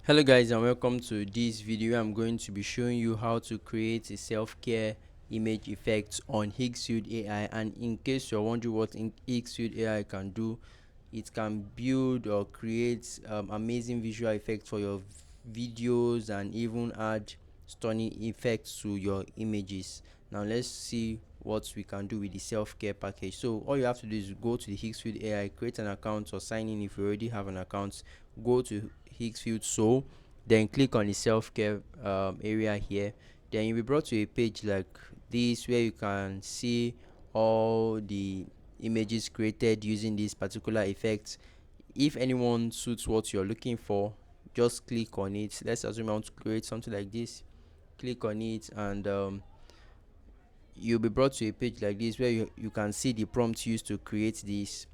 Hello guys, and welcome to this video. I'm going to be showing you how to create a self-care image effect on Higgsfield AI. And in case you're wondering what Higgsfield AI can do, it can build or create amazing visual effects for your videos and even add stunning effects to your images. Now let's see what we can do with the self-care package. So all you have to do is go to the Higgsfield AI, create an account or sign in if you already have an account. Go to Higgsfield, so then click on the self-care area here. Then you'll be brought to a page like this where you can see all the images created using this particular effect. If anyone suits what you're looking for, just click on it. Let's assume I want to create something like this. Click on it, and you'll be brought to a page like this where you can see the prompt used to create this.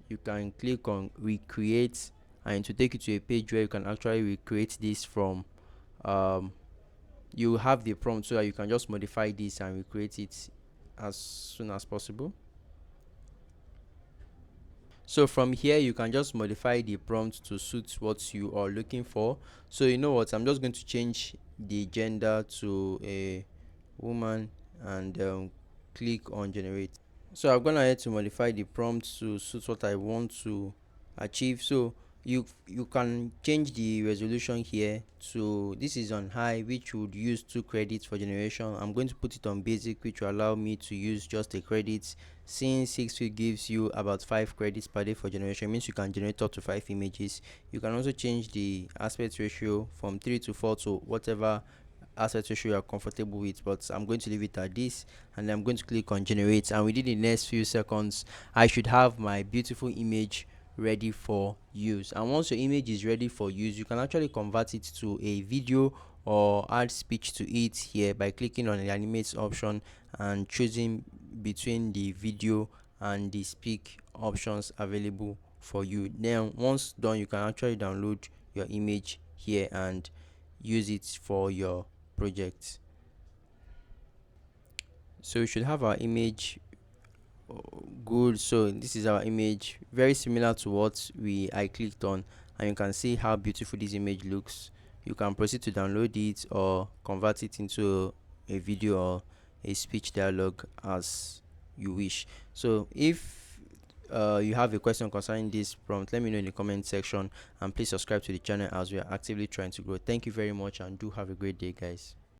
You can click on recreate, and it will take you to a page where you can actually recreate this from you have the prompt so that you can just modify this and recreate it as soon as possible. So from here you can just modify the prompt to suit what you are looking for. So you know what, I'm just going to change the gender to a woman, and click on generate. So I've gone ahead to modify the prompt to suit what I want to achieve. So you can change the resolution here to, this is on high, which would use 2 credits for generation. I'm going to put it on basic, which will allow me to use just a credit. Since Higgsfield gives you about 5 credits per day for generation, means you can generate up to 5 images. You can also change the aspect ratio from 3 to 4 to whatever aspect ratio you are comfortable with, but I'm going to leave it at this, and I'm going to click on generate, and within the next few seconds I should have my beautiful image ready for use. And once your image is ready for use, you can actually convert it to a video or add speech to it here by clicking on the animate option and choosing between the video and the speak options available for you. Then once done, you can actually download your image here and use it for your project. So we should have our image good. So this is our image, very similar to what we I clicked on, and you can see how beautiful this image looks. You can proceed to download it or convert it into a video or a speech dialogue as you wish. So if you have a question concerning this prompt, let me know in the comment section, and please subscribe to the channel as we are actively trying to grow. Thank you very much, and do have a great day, guys.